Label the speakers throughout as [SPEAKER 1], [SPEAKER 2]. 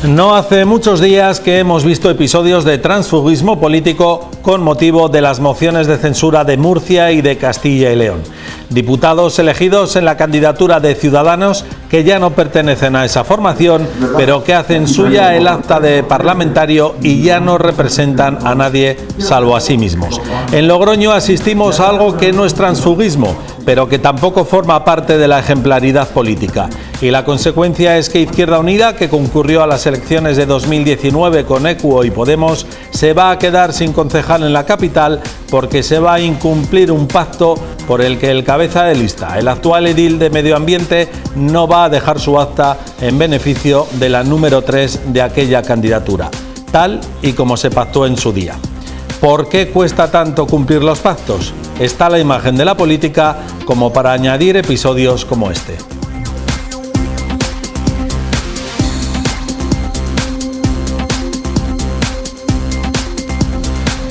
[SPEAKER 1] No hace muchos días que hemos visto episodios de transfugismo político con motivo de las mociones de censura de Murcia y de Castilla y León. Diputados elegidos en la candidatura de Ciudadanos que ya no pertenecen a esa formación, pero que hacen suya el acta de parlamentario y ya no representan a nadie salvo a sí mismos. En Logroño asistimos a algo que no es transfugismo, pero que tampoco forma parte de la ejemplaridad política. Y la consecuencia es que Izquierda Unida, que concurrió a las elecciones de 2019 con Equo y Podemos, se va a quedar sin concejal en la capital porque se va a incumplir un pacto por el que el cabeza de lista, el actual edil de Medio Ambiente, no va a dejar su acta en beneficio de la número 3 de aquella candidatura, tal y como se pactó en su día. ¿Por qué cuesta tanto cumplir los pactos? Está la imagen de la política como para añadir episodios como este.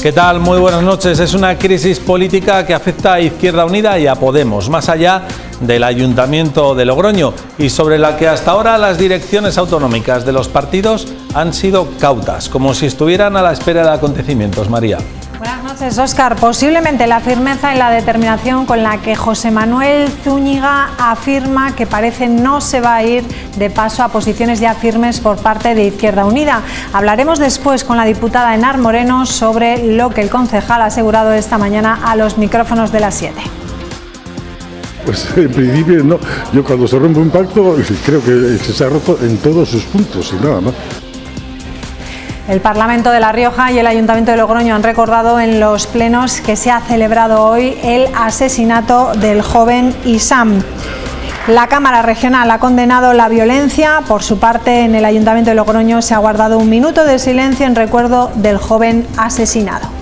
[SPEAKER 1] ¿Qué tal? Muy buenas noches. Es una crisis política que afecta a Izquierda Unida y a Podemos, más allá del Ayuntamiento de Logroño, y sobre la que hasta ahora las direcciones autonómicas de los partidos han sido cautas, como si estuvieran a la espera de acontecimientos. María.
[SPEAKER 2] Buenas noches, Óscar. Posiblemente la firmeza y la determinación con la que José Manuel Zúñiga afirma que parece no se va a ir de paso a posiciones ya firmes por parte de Izquierda Unida. Hablaremos después con la diputada Enar Moreno sobre lo que el concejal ha asegurado esta mañana a los micrófonos de las 7.
[SPEAKER 3] Pues en principio no. Yo cuando se rompe un pacto creo que se ha roto en todos sus puntos y nada más.
[SPEAKER 2] El Parlamento de La Rioja y el Ayuntamiento de Logroño han recordado en los plenos que se ha celebrado hoy el asesinato del joven Isam. La Cámara Regional ha condenado la violencia. Por su parte, en el Ayuntamiento de Logroño se ha guardado un minuto de silencio en recuerdo del joven asesinado.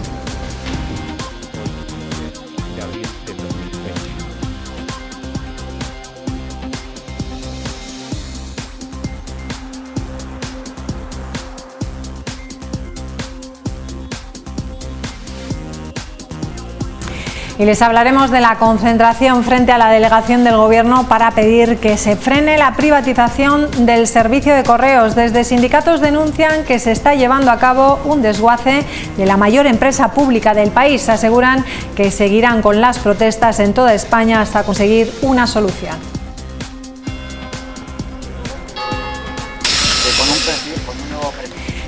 [SPEAKER 2] Y les hablaremos de la concentración frente a la delegación del Gobierno para pedir que se frene la privatización del servicio de correos. Desde sindicatos denuncian que se está llevando a cabo un desguace de la mayor empresa pública del país. Aseguran que seguirán con las protestas en toda España hasta conseguir una solución.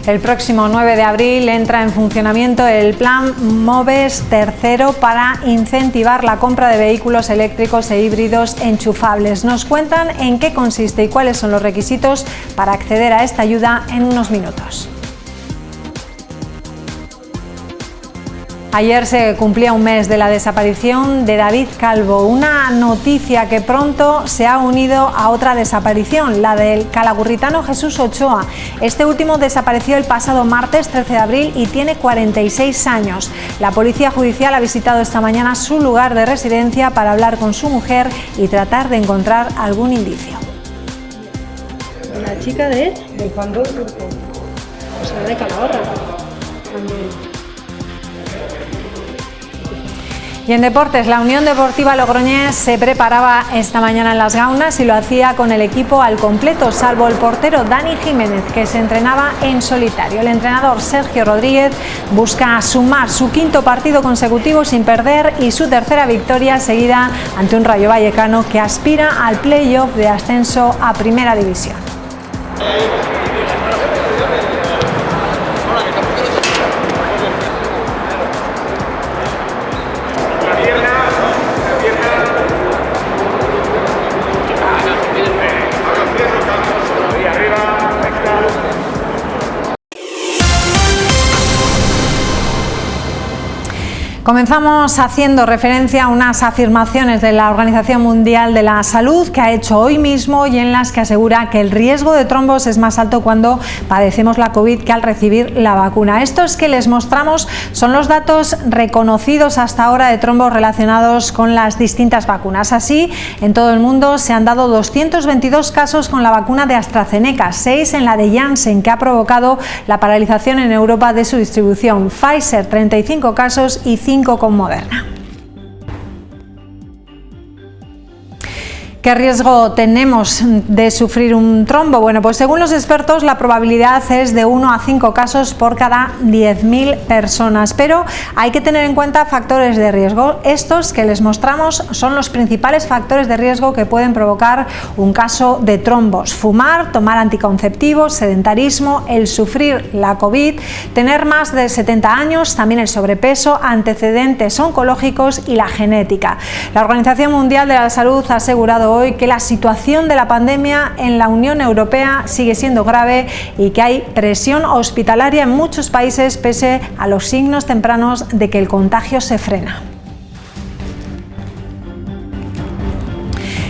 [SPEAKER 2] El próximo 9 de abril entra en funcionamiento el plan MOVES III para incentivar la compra de vehículos eléctricos e híbridos enchufables. Nos cuentan en qué consiste y cuáles son los requisitos para acceder a esta ayuda en unos minutos. Ayer se cumplía un mes de la desaparición de David Calvo, una noticia que pronto se ha unido a otra desaparición, la del calagurritano Jesús Ochoa. Este último desapareció el pasado martes 13 de abril y tiene 46 años. La Policía Judicial ha visitado esta mañana su lugar de residencia para hablar con su mujer y tratar de encontrar algún indicio.
[SPEAKER 4] La chica de Juan II Turco, o sea, de Calahorra también.
[SPEAKER 2] Y en deportes, la Unión Deportiva Logroñés se preparaba esta mañana en Las Gaunas y lo hacía con el equipo al completo, salvo el portero Dani Jiménez, que se entrenaba en solitario. El entrenador Sergio Rodríguez busca sumar su quinto partido consecutivo sin perder y su tercera victoria seguida ante un Rayo Vallecano que aspira al play-off de ascenso a Primera División. Comenzamos haciendo referencia a unas afirmaciones de la Organización Mundial de la Salud que ha hecho hoy mismo y en las que asegura que el riesgo de trombos es más alto cuando padecemos la COVID que al recibir la vacuna. Estos que les mostramos son los datos reconocidos hasta ahora de trombos relacionados con las distintas vacunas. Así, en todo el mundo se han dado 222 casos con la vacuna de AstraZeneca, 6 en la de Janssen, que ha provocado la paralización en Europa de su distribución. Pfizer, 35 casos y 5 con Moderna. ¿Qué riesgo tenemos de sufrir un trombo? Bueno, pues según los expertos la probabilidad es de 1 a 5 casos por cada 10.000 personas, pero hay que tener en cuenta factores de riesgo. Estos que les mostramos son los principales factores de riesgo que pueden provocar un caso de trombos: fumar, tomar anticonceptivos, sedentarismo, el sufrir la COVID, tener más de 70 años, también el sobrepeso, antecedentes oncológicos y la genética. La Organización Mundial de la Salud ha asegurado hoy que la situación de la pandemia en la Unión Europea sigue siendo grave y que hay presión hospitalaria en muchos países pese a los signos tempranos de que el contagio se frena.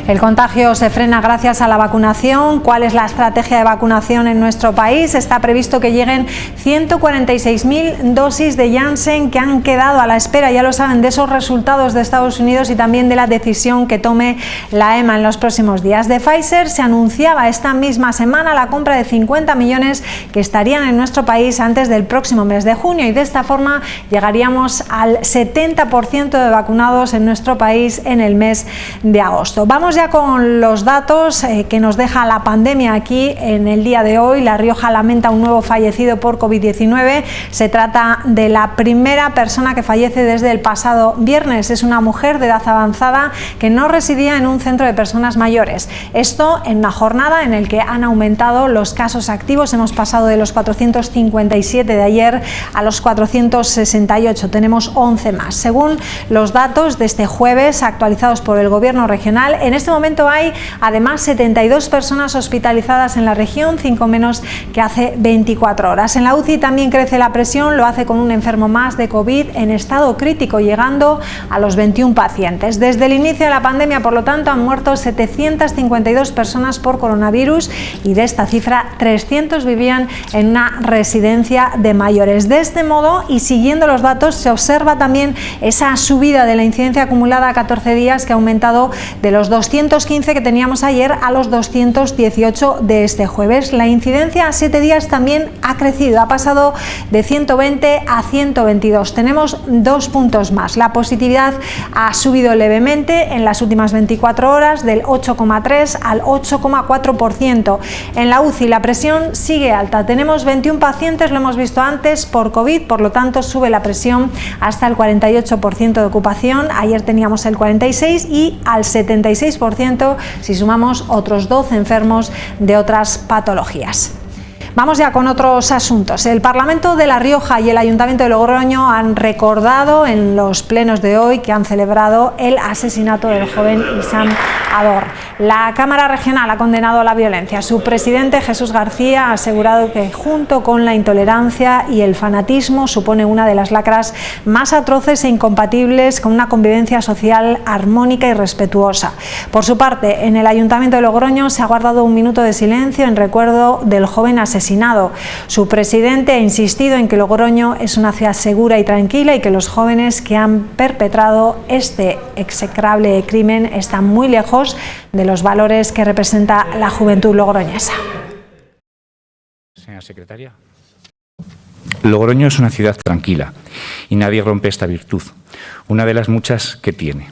[SPEAKER 2] El contagio se frena gracias a la vacunación. ¿Cuál es la estrategia de vacunación en nuestro país? Está previsto que lleguen 146.000 dosis de Janssen que han quedado a la espera, ya lo saben, de esos resultados de Estados Unidos y también de la decisión que tome la EMA en los próximos días. De Pfizer se anunciaba esta misma semana la compra de 50 millones que estarían en nuestro país antes del próximo mes de junio y de esta forma llegaríamos al 70% de vacunados en nuestro país en el mes de agosto. Vamos ya con los datos que nos deja la pandemia aquí en el día de hoy. La Rioja lamenta un nuevo fallecido por COVID-19. Se trata de la primera persona que fallece desde el pasado viernes. Es una mujer de edad avanzada que no residía en un centro de personas mayores. Esto en una jornada en la que han aumentado los casos activos. Hemos pasado de los 457 de ayer a los 468. Tenemos 11 más. Según los datos de este jueves actualizados por el Gobierno regional, en este momento hay además 72 personas hospitalizadas en la región, 5 menos que hace 24 horas. En la UCI también crece la presión, lo hace con un enfermo más de COVID en estado crítico, llegando a los 21 pacientes. Desde el inicio de la pandemia, por lo tanto, han muerto 752 personas por coronavirus y de esta cifra 300 vivían en una residencia de mayores. De este modo, y siguiendo los datos, se observa también esa subida de la incidencia acumulada a 14 días que ha aumentado de los 215 que teníamos ayer a los 218 de este jueves. La incidencia a 7 días también ha crecido, ha pasado de 120 a 122. Tenemos 2 puntos más. La positividad ha subido levemente en las últimas 24 horas del 8,3 al 8,4%. En la UCI la presión sigue alta. Tenemos 21 pacientes, lo hemos visto antes, por COVID, por lo tanto sube la presión hasta el 48% de ocupación. Ayer teníamos el 46% y al 76% si sumamos otros 12 enfermos de otras patologías. Vamos ya con otros asuntos. El Parlamento de La Rioja y el Ayuntamiento de Logroño han recordado en los plenos de hoy que han celebrado el asesinato del joven Issam Ador. La Cámara Regional ha condenado la violencia. Su presidente, Jesús García, ha asegurado que junto con la intolerancia y el fanatismo supone una de las lacras más atroces e incompatibles con una convivencia social armónica y respetuosa. Por su parte, en el Ayuntamiento de Logroño se ha guardado un minuto de silencio en recuerdo del joven asesinado. Su presidente ha insistido en que Logroño es una ciudad segura y tranquila y que los jóvenes que han perpetrado este execrable crimen están muy lejos de los valores que representa la juventud logroñesa.
[SPEAKER 5] Señora secretaria. Logroño es una ciudad tranquila y nadie rompe esta virtud, una de las muchas que tiene.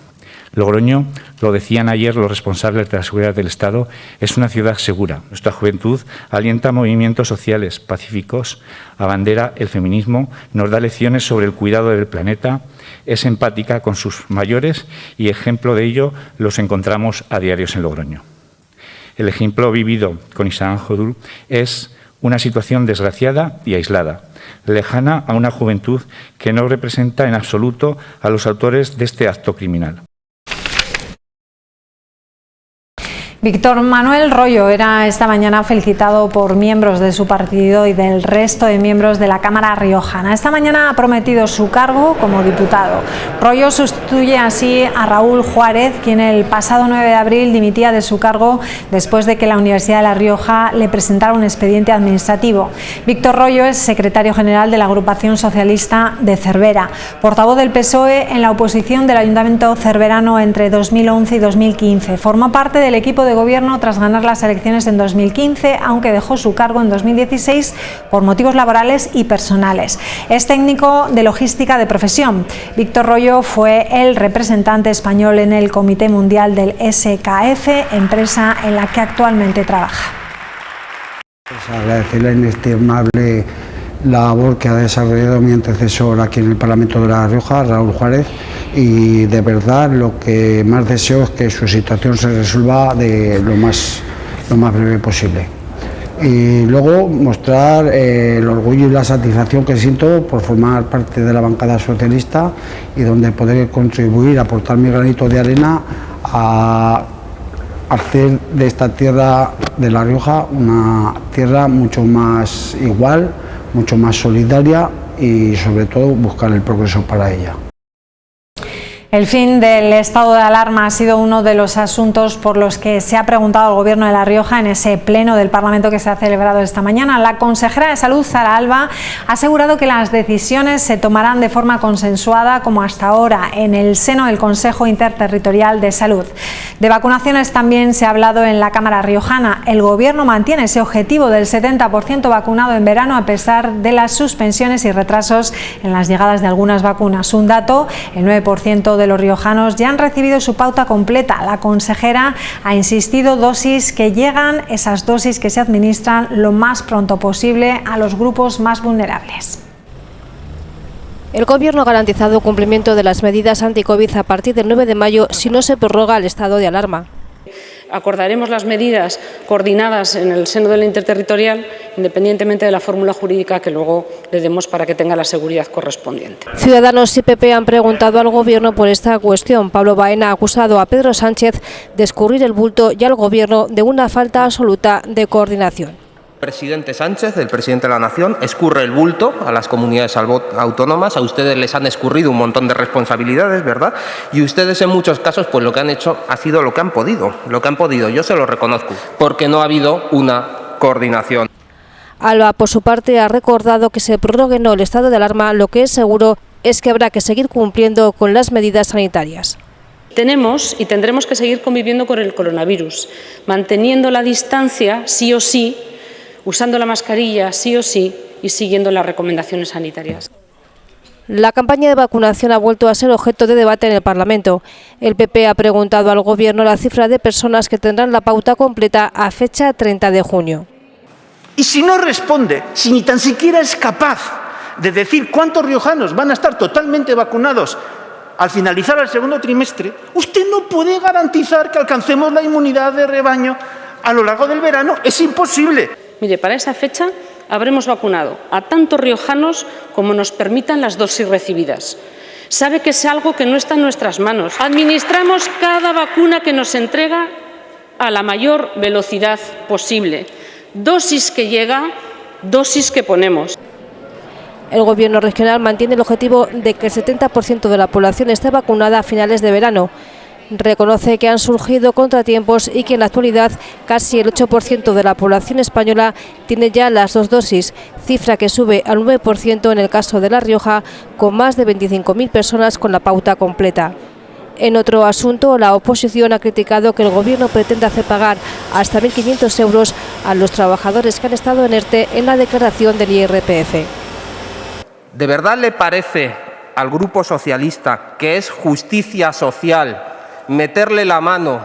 [SPEAKER 5] Logroño, lo decían ayer los responsables de la seguridad del Estado, es una ciudad segura. Nuestra juventud alienta movimientos sociales pacíficos, abandera el feminismo, nos da lecciones sobre el cuidado del planeta, es empática con sus mayores y ejemplo de ello los encontramos a diarios en Logroño. El ejemplo vivido con Issam Ador es una situación desgraciada y aislada, lejana a una juventud que no representa en absoluto a los autores de este acto criminal.
[SPEAKER 2] Víctor Manuel Royo era esta mañana felicitado por miembros de su partido y del resto de miembros de la Cámara riojana. Esta mañana ha prometido su cargo como diputado. Royo sustituye así a Raúl Juárez, quien el pasado 9 de abril dimitía de su cargo después de que la Universidad de La Rioja le presentara un expediente administrativo. Víctor Royo es secretario general de la Agrupación Socialista de Cervera, portavoz del PSOE en la oposición del Ayuntamiento cerverano entre 2011 y 2015. Formó parte del equipo de gobierno tras ganar las elecciones en 2015, aunque dejó su cargo en 2016 por motivos laborales y personales. Es técnico de logística de profesión. Víctor Royo fue el representante español en el Comité Mundial del SKF, empresa en la que actualmente trabaja.
[SPEAKER 6] Pues agradecer la inestimable labor que ha desarrollado mi antecesor aquí en el Parlamento de La Rioja, Raúl Juárez, y de verdad lo que más deseo es que su situación se resuelva de lo más breve posible. Y luego mostrar el orgullo y la satisfacción que siento por formar parte de la bancada socialista y donde poder contribuir, aportar mi granito de arena a hacer de esta tierra de La Rioja una tierra mucho más igual, mucho más solidaria y sobre todo buscar el progreso para ella.
[SPEAKER 2] El fin del estado de alarma ha sido uno de los asuntos por los que se ha preguntado al Gobierno de La Rioja en ese pleno del Parlamento que se ha celebrado esta mañana. La consejera de Salud, Sara Alba, ha asegurado que las decisiones se tomarán de forma consensuada, como hasta ahora, en el seno del Consejo Interterritorial de Salud. De vacunaciones también se ha hablado en la Cámara riojana. El Gobierno mantiene ese objetivo del 70% vacunado en verano a pesar de las suspensiones y retrasos en las llegadas de algunas vacunas. Un dato, el 9% de los riojanos ya han recibido su pauta completa. La consejera ha insistido dosis que llegan, esas dosis que se administran lo más pronto posible a los grupos más vulnerables.
[SPEAKER 7] El Gobierno ha garantizado cumplimiento de las medidas anti-COVID a partir del 9 de mayo si no se prorroga el estado de alarma.
[SPEAKER 8] Acordaremos las medidas coordinadas en el seno de la interterritorial, independientemente de la fórmula jurídica que luego le demos para que tenga la seguridad correspondiente.
[SPEAKER 7] Ciudadanos y PP han preguntado al Gobierno por esta cuestión. Pablo Baena ha acusado a Pedro Sánchez de escurrir el bulto y al Gobierno de una falta absoluta de coordinación.
[SPEAKER 9] El presidente Sánchez, el presidente de la Nación, escurre el bulto a las comunidades autónomas. A ustedes les han escurrido un montón de responsabilidades, ¿verdad? Y ustedes en muchos casos pues lo que han hecho ha sido lo que han podido, yo se lo reconozco, porque no ha habido una coordinación.
[SPEAKER 7] Alba, por su parte, ha recordado que se prorrogue no el estado de alarma, lo que es seguro es que habrá que seguir cumpliendo con las medidas sanitarias.
[SPEAKER 8] Tenemos y tendremos que seguir conviviendo con el coronavirus, manteniendo la distancia sí o sí, usando la mascarilla sí o sí y siguiendo las recomendaciones sanitarias.
[SPEAKER 7] La campaña de vacunación ha vuelto a ser objeto de debate en el Parlamento. El PP ha preguntado al Gobierno la cifra de personas que tendrán la pauta completa a fecha 30 de junio.
[SPEAKER 10] Y si no responde, si ni tan siquiera es capaz de decir cuántos riojanos van a estar totalmente vacunados al finalizar el segundo trimestre, usted no puede garantizar que alcancemos la inmunidad de rebaño a lo largo del verano. Es imposible.
[SPEAKER 8] Mire, para esa fecha habremos vacunado a tantos riojanos como nos permitan las dosis recibidas. Sabe que es algo que no está en nuestras manos. Administramos cada vacuna que nos entrega a la mayor velocidad posible. Dosis que llega, dosis que ponemos.
[SPEAKER 7] El Gobierno regional mantiene el objetivo de que el 70% de la población esté vacunada a finales de verano. Reconoce que han surgido contratiempos y que en la actualidad casi el 8% de la población española tiene ya las 2 dosis, cifra que sube al 9% en el caso de La Rioja, con más de 25.000 personas con la pauta completa. En otro asunto, la oposición ha criticado que el Gobierno pretende hacer pagar hasta 1.500 euros a los trabajadores que han estado en ERTE en la declaración del IRPF.
[SPEAKER 9] ¿De verdad le parece al Grupo Socialista que es justicia social meterle la mano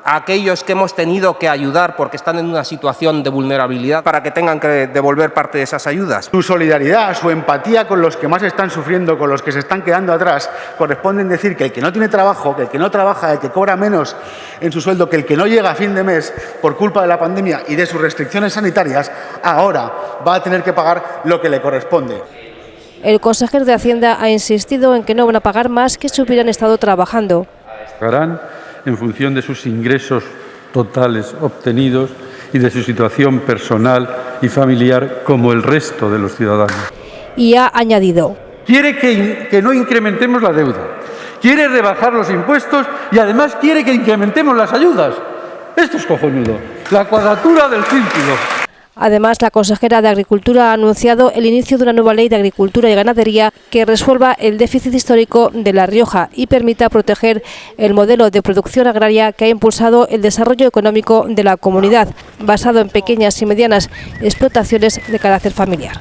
[SPEAKER 9] a aquellos que hemos tenido que ayudar porque están en una situación de vulnerabilidad para que tengan que devolver parte de esas ayudas?
[SPEAKER 10] Su solidaridad, su empatía con los que más están sufriendo, con los que se están quedando atrás, corresponde en decir que el que no tiene trabajo, que el que no trabaja, el que cobra menos en su sueldo, que el que no llega a fin de mes por culpa de la pandemia y de sus restricciones sanitarias, ahora va a tener que pagar lo que le corresponde.
[SPEAKER 7] El consejero de Hacienda ha insistido en que no van a pagar más que si hubieran estado trabajando.
[SPEAKER 11] Pagarán en función de sus ingresos totales obtenidos y de su situación personal y familiar como el resto de los ciudadanos.
[SPEAKER 7] Y ha añadido:
[SPEAKER 11] quiere que no incrementemos la deuda, quiere rebajar los impuestos y además quiere que incrementemos las ayudas. Esto es cojonudo, la cuadratura del círculo.
[SPEAKER 7] Además, la consejera de Agricultura ha anunciado el inicio de una nueva ley de agricultura y ganadería que resuelva el déficit histórico de La Rioja y permita proteger el modelo de producción agraria que ha impulsado el desarrollo económico de la comunidad, basado en pequeñas y medianas explotaciones de carácter familiar.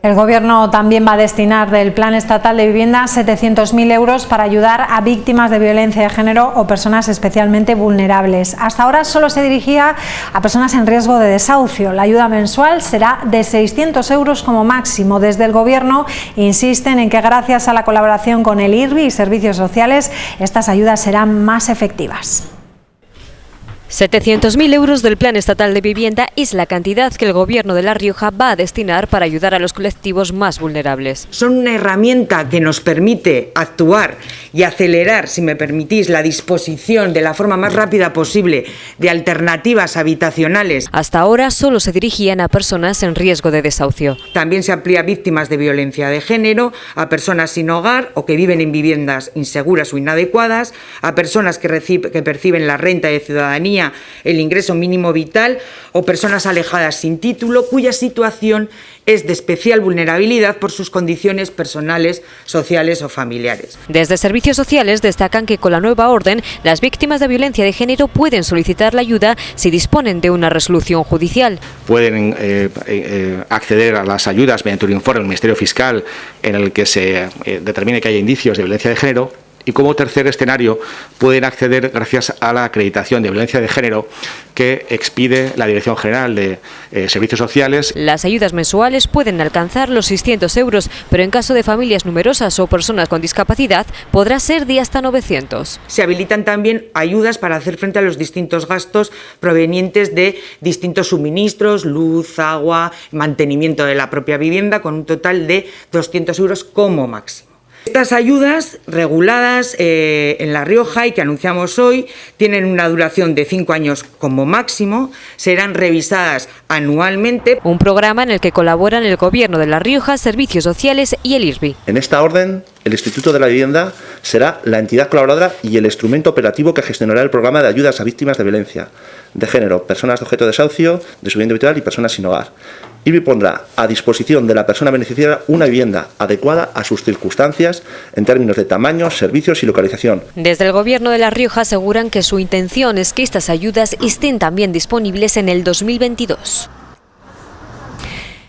[SPEAKER 2] El Gobierno también va a destinar del Plan Estatal de Vivienda 700.000 euros para ayudar a víctimas de violencia de género o personas especialmente vulnerables. Hasta ahora solo se dirigía a personas en riesgo de desahucio. La ayuda mensual será de 600 euros como máximo. Desde el Gobierno insisten en que gracias a la colaboración con el IRBI y servicios sociales, estas ayudas serán más efectivas.
[SPEAKER 12] 700.000 euros del Plan Estatal de Vivienda es la cantidad que el Gobierno de La Rioja va a destinar para ayudar a los colectivos más vulnerables.
[SPEAKER 13] Son una herramienta que nos permite actuar y acelerar, si me permitís, la disposición de la forma más rápida posible de alternativas habitacionales.
[SPEAKER 12] Hasta ahora solo se dirigían a personas en riesgo de desahucio.
[SPEAKER 13] También se amplía a víctimas de violencia de género, a personas sin hogar o que viven en viviendas inseguras o inadecuadas, a personas que perciben la renta de ciudadanía, el ingreso mínimo vital o personas alejadas sin título cuya situación es de especial vulnerabilidad por sus condiciones personales, sociales o familiares.
[SPEAKER 12] Desde Servicios Sociales destacan que con la nueva orden las víctimas de violencia de género pueden solicitar la ayuda si disponen de una resolución judicial.
[SPEAKER 14] Pueden acceder a las ayudas mediante un informe del Ministerio Fiscal en el que se determine que hay indicios de violencia de género. Y como tercer escenario pueden acceder gracias a la acreditación de violencia de género que expide la Dirección General de Servicios Sociales.
[SPEAKER 12] Las ayudas mensuales pueden alcanzar los 600 euros, pero en caso de familias numerosas o personas con discapacidad podrá ser de hasta 900.
[SPEAKER 13] Se habilitan también ayudas para hacer frente a los distintos gastos provenientes de distintos suministros, luz, agua, mantenimiento de la propia vivienda, con un total de 200 euros como máximo. Estas ayudas reguladas en La Rioja y que anunciamos hoy tienen una duración de 5 años como máximo, serán revisadas anualmente.
[SPEAKER 12] Un programa en el que colaboran el Gobierno de La Rioja, Servicios Sociales y el IRBI.
[SPEAKER 15] En esta orden, el Instituto de la Vivienda será la entidad colaboradora y el instrumento operativo que gestionará el programa de ayudas a víctimas de violencia de género, personas de objeto de desahucio, de su vivienda habitual y personas sin hogar. IRBI pondrá a disposición de la persona beneficiaria una vivienda adecuada a sus circunstancias en términos de tamaño, servicios y localización.
[SPEAKER 12] Desde el Gobierno de La Rioja aseguran que su intención es que estas ayudas estén también disponibles en el 2022.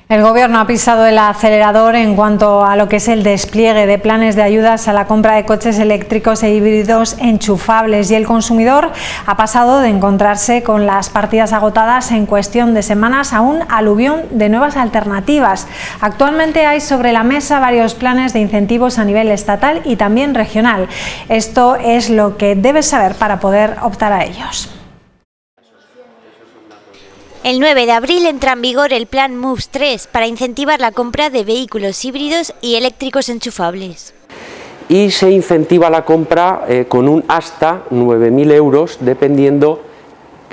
[SPEAKER 2] El Gobierno ha pisado el acelerador en cuanto a lo que es el despliegue de planes de ayudas a la compra de coches eléctricos e híbridos enchufables, y el consumidor ha pasado de encontrarse con las partidas agotadas en cuestión de semanas a un aluvión de nuevas alternativas. Actualmente hay sobre la mesa varios planes de incentivos a nivel estatal y también regional. Esto es lo que debes saber para poder optar a ellos.
[SPEAKER 16] El 9 de abril entra en vigor el Plan MOVES 3 para incentivar la compra de vehículos híbridos y eléctricos enchufables.
[SPEAKER 17] Y se incentiva la compra con un hasta 9.000 euros dependiendo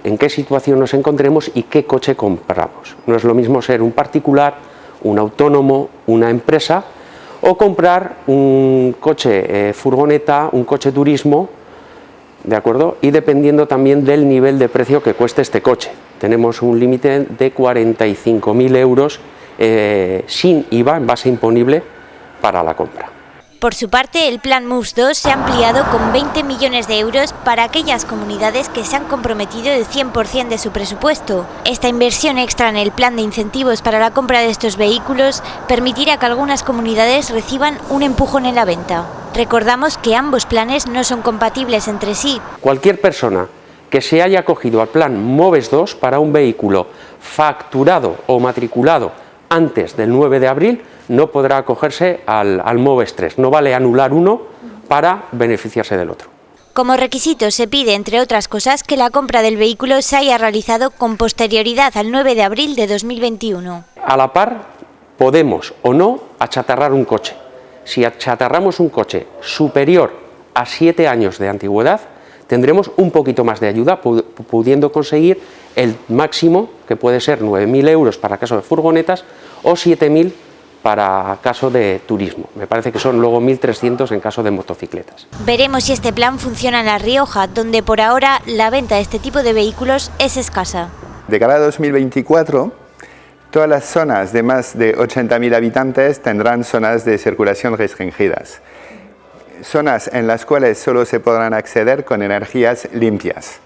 [SPEAKER 17] en qué situación nos encontremos y qué coche compramos. No es lo mismo ser un particular, un autónomo, una empresa o comprar un coche furgoneta, un coche turismo, ¿de acuerdo? Y dependiendo también del nivel de precio que cueste este coche. Tenemos un límite de 45.000 euros sin IVA en base imponible para la compra.
[SPEAKER 16] Por su parte, el Plan MOVES 2 se ha ampliado con 20 millones de euros para aquellas comunidades que se han comprometido el 100% de su presupuesto. Esta inversión extra en el plan de incentivos para la compra de estos vehículos permitirá que algunas comunidades reciban un empujón en la venta. Recordamos que ambos planes no son compatibles entre sí.
[SPEAKER 17] Cualquier persona que se haya acogido al plan MOVES 2 para un vehículo facturado o matriculado antes del 9 de abril no podrá acogerse al MOVES 3. No vale anular uno para beneficiarse del otro.
[SPEAKER 16] Como requisito se pide, entre otras cosas, que la compra del vehículo se haya realizado con posterioridad al 9 de abril de 2021.
[SPEAKER 17] A la par, podemos o no achatarrar un coche. Si achatarramos un coche superior a 7 años de antigüedad, tendremos un poquito más de ayuda, pudiendo conseguir el máximo, que puede ser 9.000 euros para caso de furgonetas o 7.000 para caso de turismo. Me parece que son luego 1.300 en caso de motocicletas.
[SPEAKER 16] Veremos si este plan funciona en La Rioja, donde por ahora la venta de este tipo de vehículos es escasa.
[SPEAKER 18] De cara a 2024, todas las zonas de más de 80.000 habitantes tendrán zonas de circulación restringidas. Zonas en las cuales solo se podrán acceder con energías limpias.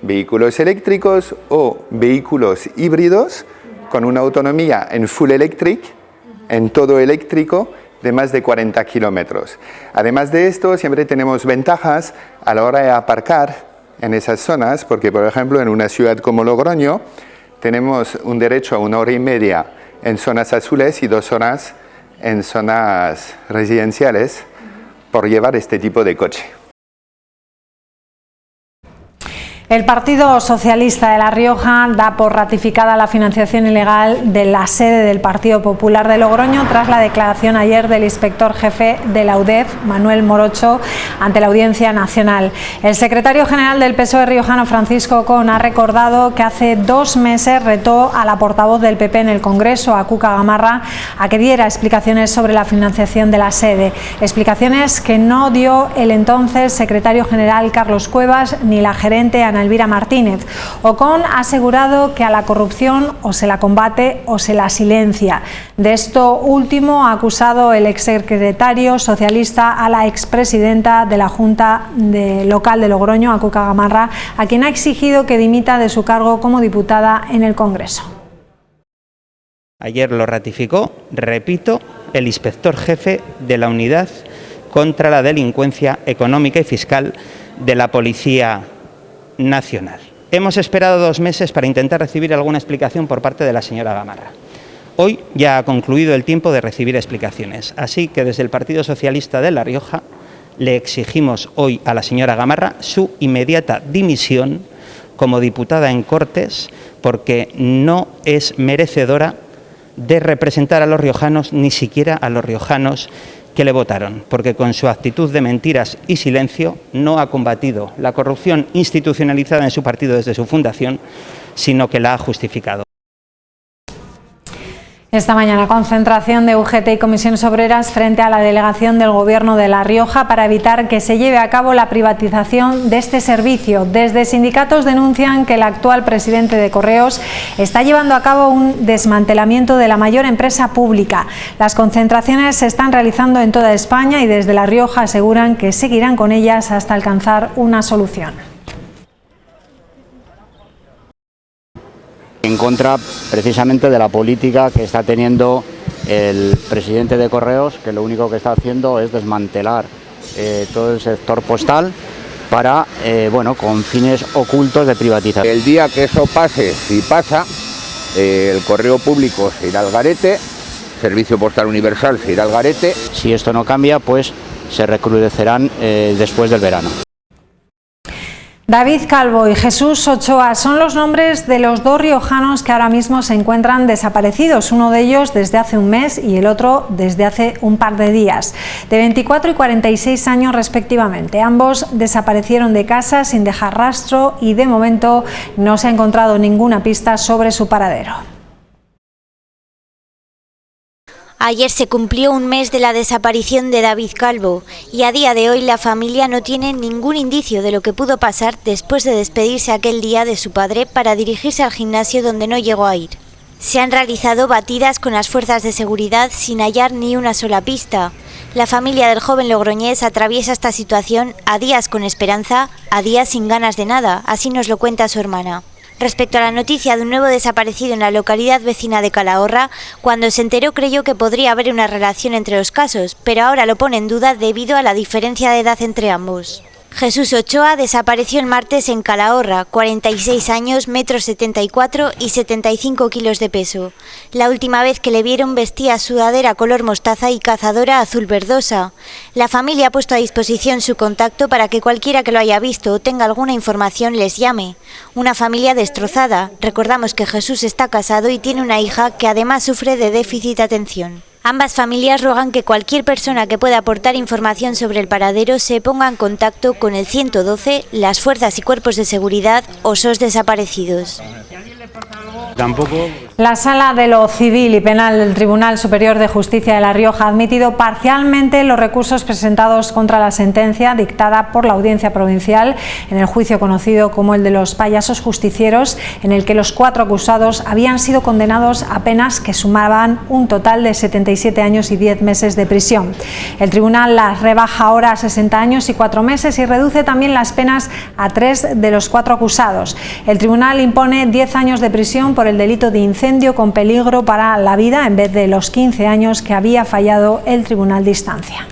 [SPEAKER 18] Vehículos eléctricos o vehículos híbridos con una autonomía en full electric, en todo eléctrico, de más de 40 kilómetros. Además de esto, siempre tenemos ventajas a la hora de aparcar en esas zonas, porque por ejemplo en una ciudad como Logroño tenemos un derecho a 1 hora y media en zonas azules y 2 horas en zonas residenciales por llevar este tipo de coche.
[SPEAKER 2] El Partido Socialista de La Rioja da por ratificada la financiación ilegal de la sede del Partido Popular de Logroño tras la declaración ayer del inspector jefe de la UDEF, Manuel Morocho, ante la Audiencia Nacional. El secretario general del PSOE riojano, Francisco Con, ha recordado que hace 2 meses retó a la portavoz del PP en el Congreso, a Cuca Gamarra, a que diera explicaciones sobre la financiación de la sede. Explicaciones que no dio el entonces secretario general Carlos Cuevas ni la gerente Ana Elvira Martínez. Ocon ha asegurado que a la corrupción o se la combate o se la silencia. De esto último ha acusado el exsecretario socialista a la expresidenta de la Junta Local de Logroño, a Cuca Gamarra, a quien ha exigido que dimita de su cargo como diputada en el Congreso.
[SPEAKER 19] Ayer lo ratificó, repito, el inspector jefe de la Unidad contra la Delincuencia Económica y Fiscal de la Policía Nacional. Hemos esperado 2 meses para intentar recibir alguna explicación por parte de la señora Gamarra. Hoy ya ha concluido el tiempo de recibir explicaciones, así que desde el Partido Socialista de La Rioja le exigimos hoy a la señora Gamarra su inmediata dimisión como diputada en Cortes, porque no es merecedora de representar a los riojanos, ni siquiera a los riojanos que le votaron, porque con su actitud de mentiras y silencio no ha combatido la corrupción institucionalizada en su partido desde su fundación, sino que la ha justificado.
[SPEAKER 2] Esta mañana, concentración de UGT y comisiones obreras frente a la delegación del Gobierno de La Rioja para evitar que se lleve a cabo la privatización de este servicio. Desde sindicatos denuncian que el actual presidente de Correos está llevando a cabo un desmantelamiento de la mayor empresa pública. Las concentraciones se están realizando en toda España y desde La Rioja aseguran que seguirán con ellas hasta alcanzar una solución.
[SPEAKER 20] En contra precisamente de la política que está teniendo el presidente de Correos, que lo único que está haciendo es desmantelar todo el sector postal para, con fines ocultos de privatización.
[SPEAKER 21] El día que eso pase, si pasa, el correo público se irá al garete, servicio postal universal se irá al garete.
[SPEAKER 20] Si esto no cambia, pues se recrudecerán después del verano.
[SPEAKER 2] David Calvo y Jesús Ochoa son los nombres de los 2 riojanos que ahora mismo se encuentran desaparecidos, uno de ellos desde hace un mes y el otro desde hace un par de días, de 24 y 46 años respectivamente. Ambos desaparecieron de casa sin dejar rastro y de momento no se ha encontrado ninguna pista sobre su paradero.
[SPEAKER 16] Ayer se cumplió un mes de la desaparición de David Calvo y a día de hoy la familia no tiene ningún indicio de lo que pudo pasar después de despedirse aquel día de su padre para dirigirse al gimnasio donde no llegó a ir. Se han realizado batidas con las fuerzas de seguridad sin hallar ni una sola pista. La familia del joven logroñés atraviesa esta situación a días con esperanza, a días sin ganas de nada, así nos lo cuenta su hermana. Respecto a la noticia de un nuevo desaparecido en la localidad vecina de Calahorra, cuando se enteró creyó que podría haber una relación entre los casos, pero ahora lo pone en duda debido a la diferencia de edad entre ambos. Jesús Ochoa desapareció el martes en Calahorra, 46 años, 1,74 m y 75 kilos de peso. La última vez que le vieron vestía sudadera color mostaza y cazadora azul verdosa. La familia ha puesto a disposición su contacto para que cualquiera que lo haya visto o tenga alguna información les llame. Una familia destrozada. Recordamos que Jesús está casado y tiene una hija que además sufre de déficit de atención. Ambas familias rogan que cualquier persona que pueda aportar información sobre el paradero se ponga en contacto con el 112, las fuerzas y cuerpos de seguridad o SOS desaparecidos.
[SPEAKER 2] La Sala de lo Civil y Penal del Tribunal Superior de Justicia de La Rioja ha admitido parcialmente los recursos presentados contra la sentencia dictada por la Audiencia Provincial en el juicio conocido como el de los payasos justicieros, en el que los 4 acusados habían sido condenados a penas que sumaban un total de 77 años y 10 meses de prisión. El tribunal las rebaja ahora a 60 años y 4 meses y reduce también las penas a 3 de los 4 acusados. El tribunal impone 10 años de prisión por el delito de incendio con peligro para la vida en vez de los 15 años que había fallado el tribunal de instancia.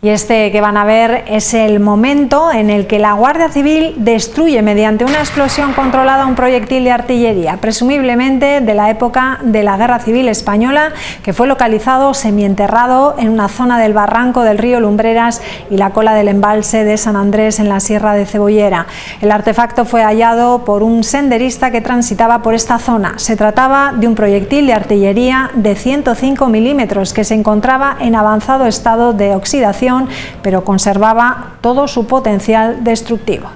[SPEAKER 2] Y este que van a ver es el momento en el que la Guardia Civil destruye mediante una explosión controlada un proyectil de artillería, presumiblemente de la época de la Guerra Civil Española, que fue localizado semienterrado en una zona del barranco del río Lumbreras y la cola del embalse de San Andrés en la Sierra de Cebollera. El artefacto fue hallado por un senderista que transitaba por esta zona. Se trataba de un proyectil de artillería de 105 milímetros que se encontraba en avanzado estado de oxidación, pero conservaba todo su potencial destructivo.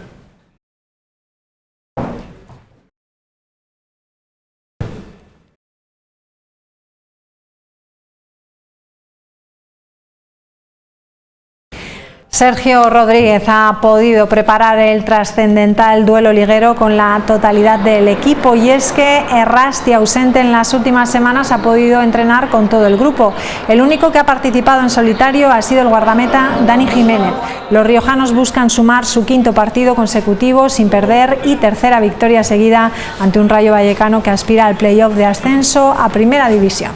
[SPEAKER 2] Sergio Rodríguez ha podido preparar el trascendental duelo liguero con la totalidad del equipo, y es que Errasti, ausente en las últimas semanas, ha podido entrenar con todo el grupo. El único que ha participado en solitario ha sido el guardameta Dani Jiménez. Los riojanos buscan sumar su 5º partido consecutivo sin perder y 3ª victoria seguida ante un Rayo Vallecano que aspira al playoff de ascenso a Primera División.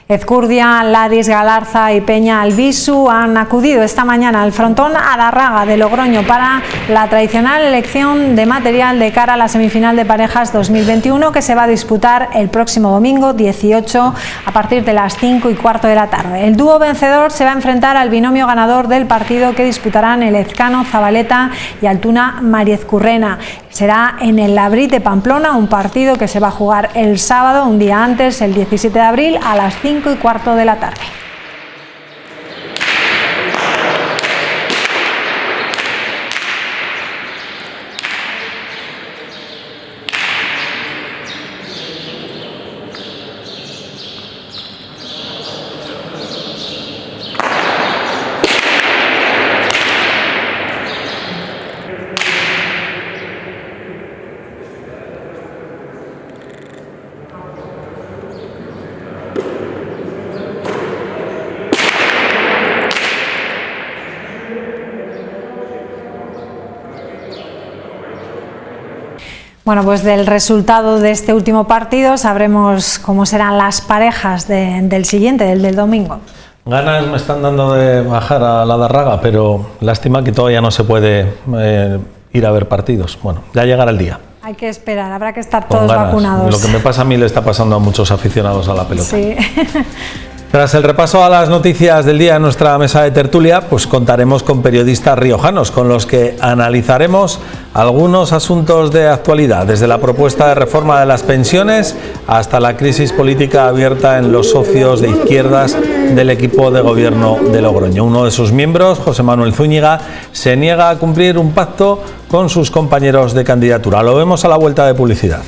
[SPEAKER 2] Ezcurdia, Ladis, Galarza y Peña Albisu han acudido esta mañana al frontón Adarraga de Logroño para la tradicional elección de material de cara a la semifinal de parejas 2021 que se va a disputar el próximo domingo 18 a partir de las 5:15 de la tarde. El dúo vencedor se va a enfrentar al binomio ganador del partido que disputarán el Ezcano Zabaleta y Altuna Mariezcurrena. Será en el Labrit de Pamplona, un partido que se va a jugar el sábado, un día antes, el 17 de abril, a las 5:15 de la tarde. Bueno, pues del resultado de este último partido sabremos cómo serán las parejas del siguiente, del domingo.
[SPEAKER 1] Ganas me están dando de bajar a la Adarraga, pero lástima que todavía no se puede ir a ver partidos. Bueno, ya llegará el día.
[SPEAKER 2] Hay que esperar, habrá que estar todos vacunados.
[SPEAKER 1] Lo que me pasa a mí le está pasando a muchos aficionados a la pelota.
[SPEAKER 2] Sí.
[SPEAKER 1] Tras el repaso a las noticias del día en nuestra mesa de tertulia, pues contaremos con periodistas riojanos con los que analizaremos algunos asuntos de actualidad, desde la propuesta de reforma de las pensiones hasta la crisis política abierta en los socios de izquierdas del equipo de gobierno de Logroño. Uno de sus miembros, José Manuel Zúñiga, se niega a cumplir un pacto con sus compañeros de candidatura. Lo vemos a la vuelta de publicidad.